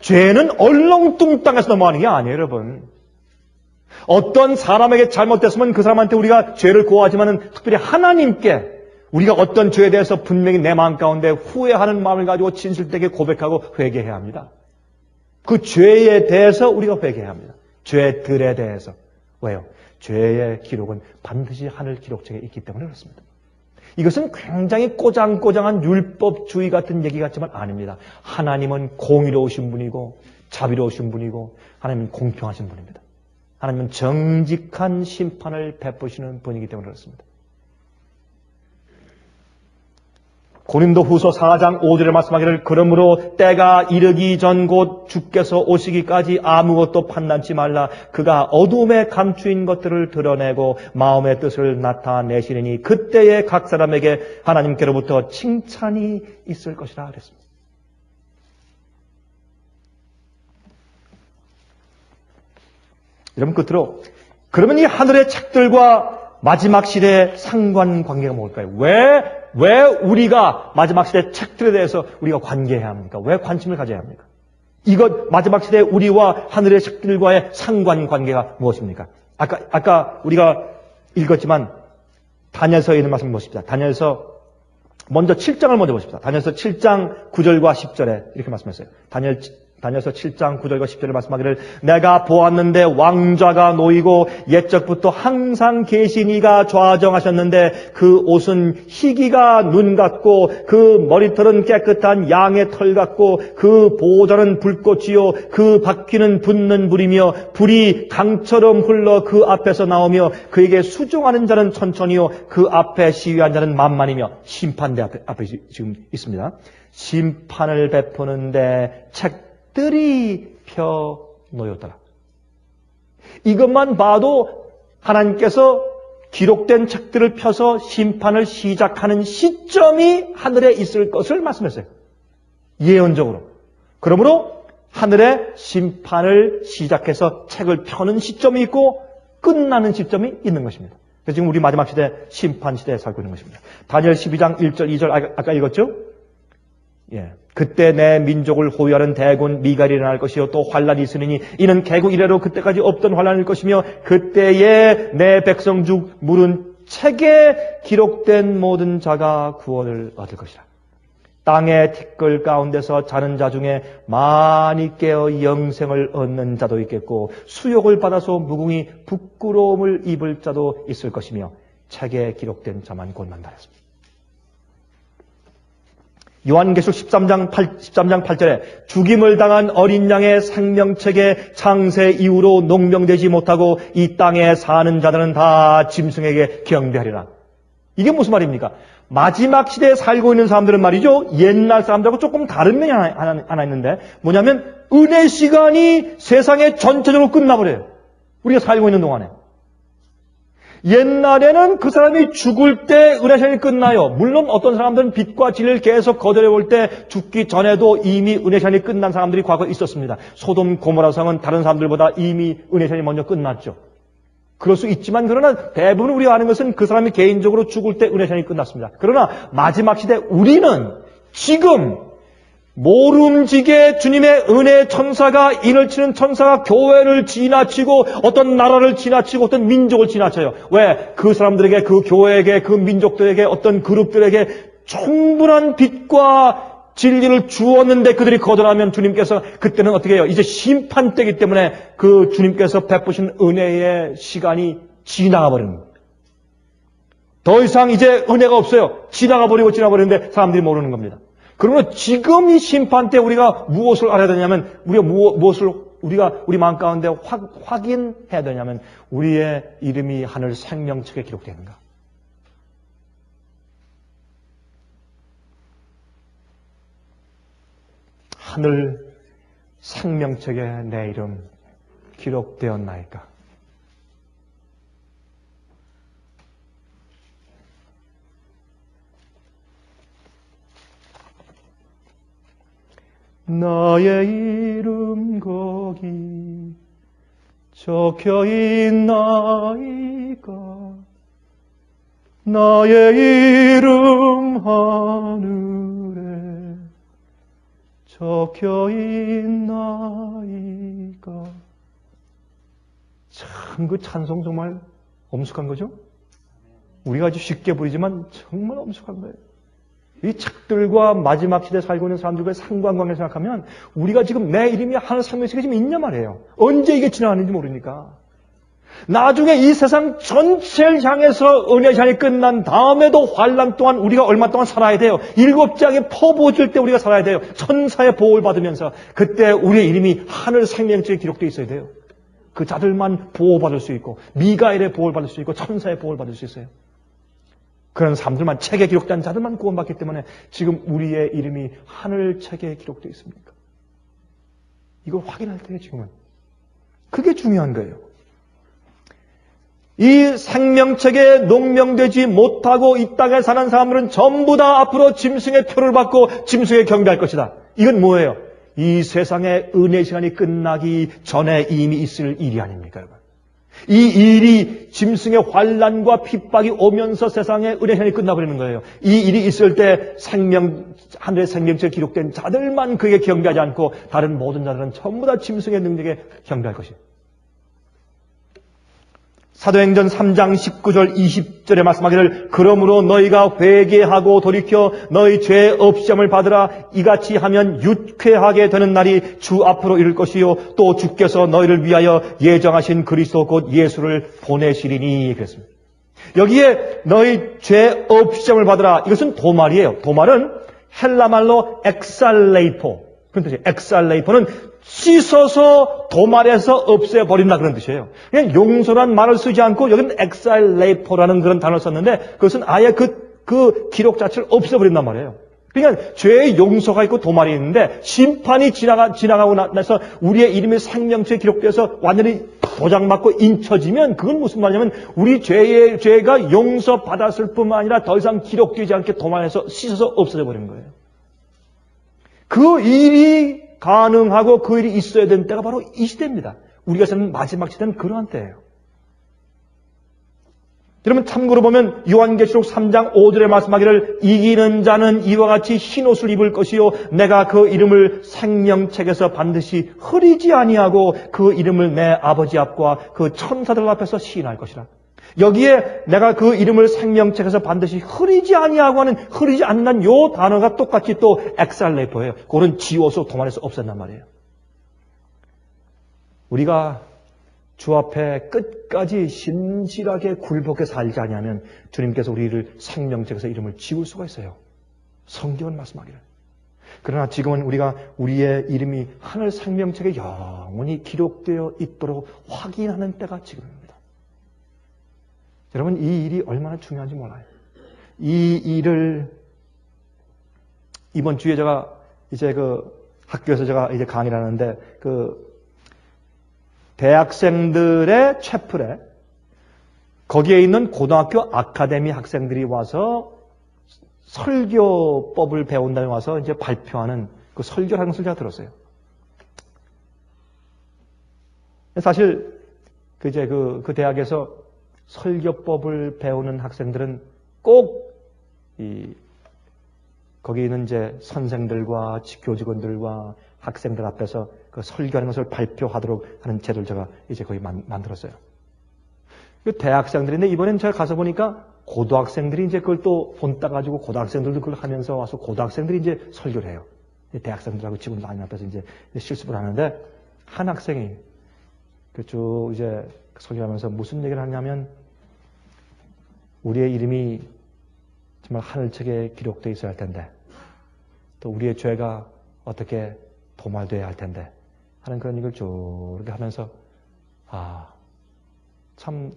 죄는 얼렁뚱땅해서 넘어가는 게 아니에요, 여러분. 어떤 사람에게 잘못됐으면 그 사람한테 우리가 죄를 고하지만은 특별히 하나님께 우리가 어떤 죄에 대해서 분명히 내 마음 가운데 후회하는 마음을 가지고 진실되게 고백하고 회개해야 합니다. 그 죄에 대해서 우리가 회개해야 합니다. 죄들에 대해서. 왜요? 죄의 기록은 반드시 하늘 기록책에 있기 때문에 그렇습니다. 이것은 굉장히 꼬장꼬장한 율법주의 같은 얘기 같지만 아닙니다. 하나님은 공의로우신 분이고 자비로우신 분이고 하나님은 공평하신 분입니다. 하나님은 정직한 심판을 베푸시는 분이기 때문에 그렇습니다. 고린도후서 4장 5절에 말씀하기를 그러므로 때가 이르기 전 곧 주께서 오시기까지 아무것도 판단치 말라. 그가 어둠에 감추인 것들을 드러내고 마음의 뜻을 나타내시리니 그때에 각 사람에게 하나님께로부터 칭찬이 있을 것이라 그랬습니다. 여러분 끝으로 그러면 이 하늘의 책들과 마지막 시대의 상관관계가 뭘까요? 왜 우리가 마지막 시대 책들에 대해서 우리가 관계해야 합니까? 왜 관심을 가져야 합니까? 이것 마지막 시대 우리와 하늘의 책들과의 상관관계가 무엇입니까? 아까 우리가 읽었지만 다니엘서에 있는 말씀 보십시다. 다니엘서 먼저 7장을 먼저 보십시다. 다니엘서 7장 9절과 10절에 이렇게 말씀했어요. 다니엘서 7장 9절과 10절을 말씀하기를 내가 보았는데 왕좌가 놓이고 옛적부터 항상 계신 이가 좌정하셨는데 그 옷은 희기가 눈 같고 그 머리털은 깨끗한 양의 털 같고 그 보좌는 불꽃이요 그 바퀴는 붙는 불이며 불이 강처럼 흘러 그 앞에서 나오며 그에게 수종하는 자는 천천히요 그 앞에 시위한 자는 만만이며 심판대 앞에 지금 있습니다. 심판을 베푸는데 책들이 펴 놓였더라. 이것만 봐도 하나님께서 기록된 책들을 펴서 심판을 시작하는 시점이 하늘에 있을 것을 말씀했어요. 예언적으로. 그러므로 하늘에 심판을 시작해서 책을 펴는 시점이 있고 끝나는 시점이 있는 것입니다. 그래서 지금 우리 마지막 시대 심판 시대에 살고 있는 것입니다. 다니엘 12장 1절 2절 아까 읽었죠? 예. 그때 내 민족을 호위하는 대군 미갈이 일어날 것이요 또 환란이 있으리니 이는 개국 이래로 그때까지 없던 환란일 것이며 그때에 내 백성 중 물은 책에 기록된 모든 자가 구원을 얻을 것이라. 땅의 티끌 가운데서 자는 자 중에 많이 깨어 영생을 얻는 자도 있겠고 수욕을 받아서 무궁히 부끄러움을 입을 자도 있을 것이며 책에 기록된 자만 곧 만나렸습니다. 요한계시록 13장 8절에 죽임을 당한 어린 양의 생명책의 창세 이후로 농명되지 못하고 이 땅에 사는 자들은 다 짐승에게 경배하리라. 이게 무슨 말입니까? 마지막 시대에 살고 있는 사람들은 말이죠. 옛날 사람들하고 조금 다른 면이 하나 있는데 뭐냐면 은혜 시간이 세상에 전체적으로 끝나버려요. 우리가 살고 있는 동안에. 옛날에는 그 사람이 죽을 때 은혜 시간이 끝나요. 물론 어떤 사람들은 빛과 진리를 계속 거절해 볼 때 죽기 전에도 이미 은혜 시간이 끝난 사람들이 과거에 있었습니다. 소돔 고모라 성은 다른 사람들보다 이미 은혜 시간이 먼저 끝났죠. 그럴 수 있지만 그러나 대부분 우리가 아는 것은 그 사람이 개인적으로 죽을 때 은혜 시간이 끝났습니다. 그러나 마지막 시대 우리는 지금 모름지게 주님의 은혜 천사가 인을 치는 천사가 교회를 지나치고 어떤 나라를 지나치고 어떤 민족을 지나쳐요. 왜? 그 사람들에게 그 교회에게 그 민족들에게 어떤 그룹들에게 충분한 빛과 진리를 주었는데 그들이 거절하면 주님께서 그때는 어떻게 해요? 이제 심판 때이기 때문에 그 주님께서 베푸신 은혜의 시간이 지나가 버립니다. 더 이상 이제 은혜가 없어요. 지나가 버리는데 사람들이 모르는 겁니다. 그러므로 지금 이 심판 때 우리가 무엇을 알아야 되냐면, 우리가 우리 마음 가운데 확인해야 되냐면, 우리의 이름이 하늘 생명책에 기록되는가. 하늘 생명책에 내 이름 기록되었나이까? 나의 이름 거기 적혀있나이까? 나의 이름 하늘에 적혀있나이까? 참, 그 찬송 정말 엄숙한 거죠? 우리가 아주 쉽게 부르지만 정말 엄숙한 거예요. 이 책들과 마지막 시대에 살고 있는 사람들과의 상관관계를 생각하면 우리가 지금 내 이름이 하늘 생명책에 지금 있냐 말이에요. 언제 이게 지나가는지 모르니까. 나중에 이 세상 전체를 향해서 은혜의 시간이 끝난 다음에도 환난 동안 우리가 얼마 동안 살아야 돼요. 7장에 퍼부어질 때 우리가 살아야 돼요. 천사의 보호를 받으면서 그때 우리의 이름이 하늘 생명책에 기록되어 있어야 돼요. 그 자들만 보호받을 수 있고 미가엘의 보호를 받을 수 있고 천사의 보호를 받을 수 있어요. 그런 사람들만, 책에 기록된 자들만 구원받기 때문에 지금 우리의 이름이 하늘책에 기록되어 있습니까? 이걸 확인할 때에 지금은 그게 중요한 거예요. 이 생명책에 농명되지 못하고 이 땅에 사는 사람들은 전부 다 앞으로 짐승의 표를 받고 짐승에 경배할 것이다. 이건 뭐예요? 이 세상의 은혜 시간이 끝나기 전에 이미 있을 일이 아닙니까, 여러분? 이 일이 짐승의 환난과 핍박이 오면서 세상의 은혜 시간이 끝나버리는 거예요. 이 일이 있을 때 하늘의 생명책에 기록된 자들만 그에게 경배하지 않고 다른 모든 자들은 전부 다 짐승의 능력에 경배할 것이에요. 사도행전 3장 19절 20절에 말씀하기를 그러므로 너희가 회개하고 돌이켜 너희 죄 없음을 받으라. 이같이 하면 유쾌하게 되는 날이 주 앞으로 이를 것이요 또 주께서 너희를 위하여 예정하신 그리스도 곧 예수를 보내시리니 그랬습니다. 여기에 너희 죄 없음을 받으라. 이것은 도말이에요. 도말은 헬라말로 엑살레이포 그런 뜻이에요. 엑살레이포는 씻어서 도말에서 없애버린다 그런 뜻이에요. 그냥 용서란 말을 쓰지 않고 여기는 엑살레이포라는 그런 단어를 썼는데 그것은 아예 그 기록 자체를 없애버린단 말이에요. 그러니까 죄의 용서가 있고 도말이 있는데 심판이 지나가고 나서 우리의 이름이 생명책에 기록돼서 완전히 도장맞고 인쳐지면 그건 무슨 말이냐면 우리 죄가 용서받았을 뿐만 아니라 더 이상 기록되지 않게 도말에서 씻어서 없어져 버리는 거예요. 그 일이 가능하고 그 일이 있어야 되는 때가 바로 이 시대입니다. 우리가 사는 마지막 시대는 그러한 때예요. 여러분 참고로 보면 요한계시록 3장 5절에 말씀하기를 이기는 자는 이와 같이 흰옷을 입을 것이요 내가 그 이름을 생명책에서 반드시 흐리지 아니하고 그 이름을 내 아버지 앞과 그 천사들 앞에서 시인할 것이라. 여기에 내가 그 이름을 생명책에서 반드시 흐리지 아니하고 하는 흐리지 않는 요 단어가 똑같이 또 엑살레이포예요. 그거는 지워서 도말에서 없앤단 말이에요. 우리가 주 앞에 끝까지 신실하게 굴복해 살지 않으면 주님께서 우리를 생명책에서 이름을 지울 수가 있어요. 성경은 말씀하기를. 그러나 지금은 우리가 우리의 이름이 하늘 생명책에 영원히 기록되어 있도록 확인하는 때가 지금입니다. 여러분 이 일이 얼마나 중요한지 몰라요. 이 일을 이번 주에 제가 이제 학교에서 제가 이제 강의를 하는데 대학생들의 채플에 거기에 있는 고등학교 아카데미 학생들이 와서 설교법을 배운다고 와서 이제 발표하는 그 설교하는 것을 제가 들었어요. 사실 그 대학에서 설교법을 배우는 학생들은 꼭 거기 있는 이제 선생들과 교직원들과 학생들 앞에서 그 설교하는 것을 발표하도록 하는 제도를 제가 이제 거의 만들었어요. 그 대학생들인데 이번엔 제가 가서 보니까 고등학생들이 이제 그걸 또 본따 가지고 고등학생들도 그걸 하면서 와서 고등학생들이 이제 설교를 해요. 대학생들하고 지금 많이 앞에서 이제 실습을 하는데 한 학생이 쭉 이제 설교하면서 무슨 얘기를 하냐면 우리의 이름이 정말 하늘책에 기록되어 있어야 할 텐데 또 우리의 죄가 어떻게 도말되어야 할 텐데 하는 그런 얘기를 쭉 이렇게 하면서 참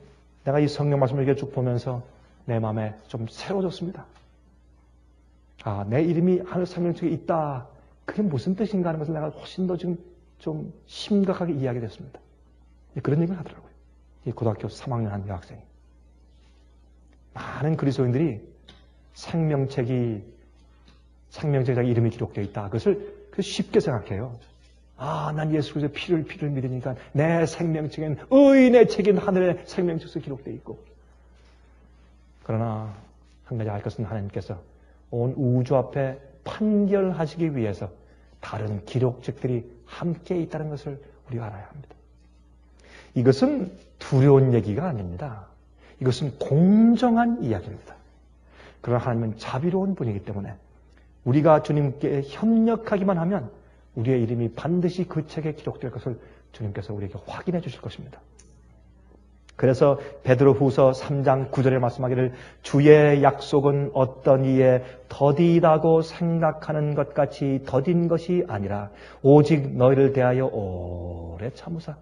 내가 이 성경 말씀을 이렇게 쭉 보면서 내 마음에 좀 새로워졌습니다. 내 이름이 하늘 생명책에 있다. 그게 무슨 뜻인가 하는 것을 내가 훨씬 더 지금 좀 심각하게 이해하게 됐습니다. 그런 얘기를 하더라고요. 이 고등학교 3학년 한 여학생이. 많은 그리스도인들이 생명책에 자기 이름이 기록되어 있다. 그것을 쉽게 생각해요. 난 예수 그리스도의 피를 믿으니까 내 생명책엔 의인의 책인 하늘의 생명책에 기록되어 있고. 그러나 한 가지 알 것은 하나님께서 온 우주 앞에 판결하시기 위해서 다른 기록책들이 함께 있다는 것을 우리가 알아야 합니다. 이것은 두려운 얘기가 아닙니다. 이것은 공정한 이야기입니다. 그러나 하나님은 자비로운 분이기 때문에 우리가 주님께 협력하기만 하면 우리의 이름이 반드시 그 책에 기록될 것을 주님께서 우리에게 확인해 주실 것입니다. 그래서 베드로후서 3장 9절에 말씀하기를 주의 약속은 어떤 이에 더디다고 생각하는 것 같이 더딘 것이 아니라 오직 너희를 대하여 오래 참으사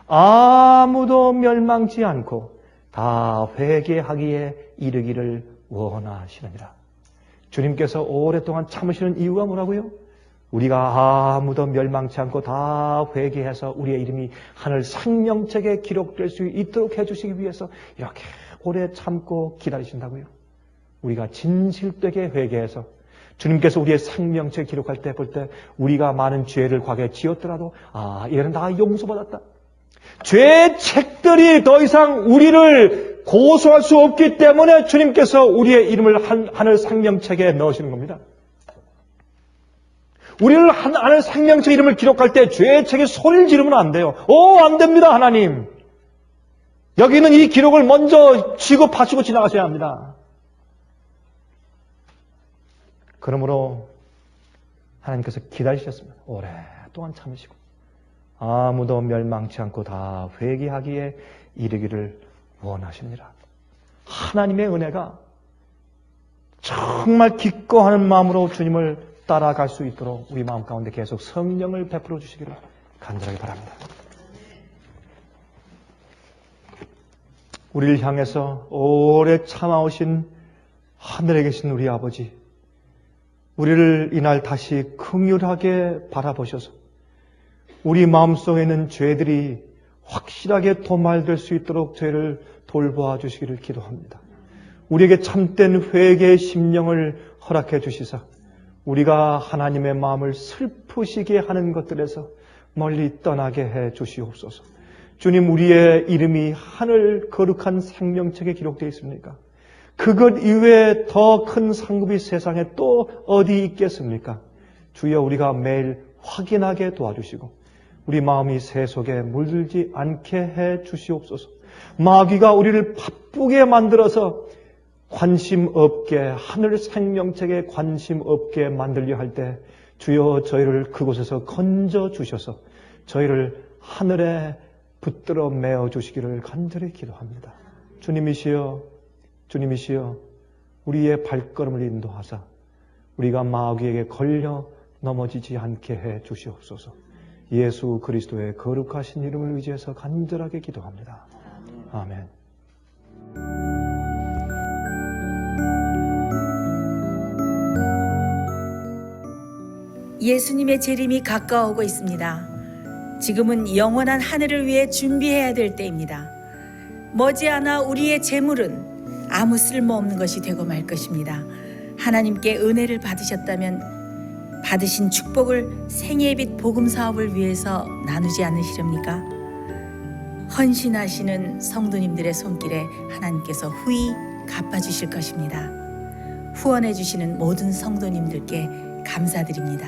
아무도 멸망치 않고 다 회개하기에 이르기를 원하시느니라. 주님께서 오랫동안 참으시는 이유가 뭐라고요? 우리가 아무도 멸망치 않고 다 회개해서 우리의 이름이 하늘 생명책에 기록될 수 있도록 해주시기 위해서 이렇게 오래 참고 기다리신다고요. 우리가 진실되게 회개해서 주님께서 우리의 생명책에 기록할 때 볼 때 우리가 많은 죄를 과거에 지었더라도 얘는 다 용서받았다. 죄의 책들이 더 이상 우리를 고소할 수 없기 때문에 주님께서 우리의 이름을 하늘 생명책에 넣으시는 겁니다. 우리를 하늘 생명책 이름을 기록할 때 죄의 책에 소리를 지르면 안 돼요. 안 됩니다, 하나님. 여기는 이 기록을 먼저 쥐고 파시고 지나가셔야 합니다. 그러므로 하나님께서 기다리셨습니다. 오랫동안 참으시고 아무도 멸망치 않고 다 회개하기에 이르기를 원하시니라. 하나님의 은혜가 정말 기꺼워하는 마음으로 주님을 따라갈 수 있도록 우리 마음 가운데 계속 성령을 베풀어 주시기를 간절하게 바랍니다. 우리를 향해서 오래 참아오신 하늘에 계신 우리 아버지, 우리를 이날 다시 긍휼하게 바라보셔서 우리 마음속에 있는 죄들이 확실하게 도말될 수 있도록 죄를 돌보아 주시기를 기도합니다. 우리에게 참된 회개의 심령을 허락해 주시사 우리가 하나님의 마음을 슬프시게 하는 것들에서 멀리 떠나게 해 주시옵소서. 주님, 우리의 이름이 하늘 거룩한 생명책에 기록되어 있습니까? 그것 이외에 더 큰 상급이 세상에 또 어디 있겠습니까? 주여, 우리가 매일 확인하게 도와주시고 우리 마음이 새 속에 물들지 않게 해 주시옵소서. 마귀가 우리를 바쁘게 만들어서 관심 없게, 하늘 생명책에 관심 없게 만들려 할 때 주여 저희를 그곳에서 건져 주셔서 저희를 하늘에 붙들어 메어 주시기를 간절히 기도합니다. 주님이시여 우리의 발걸음을 인도하사 우리가 마귀에게 걸려 넘어지지 않게 해 주시옵소서. 예수 그리스도의 거룩하신 이름을 의지해서 간절하게 기도합니다. 아멘. 예수님의 재림이 가까워오고 있습니다. 지금은 영원한 하늘을 위해 준비해야 될 때입니다. 머지않아 우리의 재물은 아무 쓸모없는 것이 되고 말 것입니다. 하나님께 은혜를 받으셨다면 받으신 축복을 생애의 빛 복음 사업을 위해서 나누지 않으시렵니까? 헌신하시는 성도님들의 손길에 하나님께서 후히 갚아주실 것입니다. 후원해 주시는 모든 성도님들께 감사드립니다.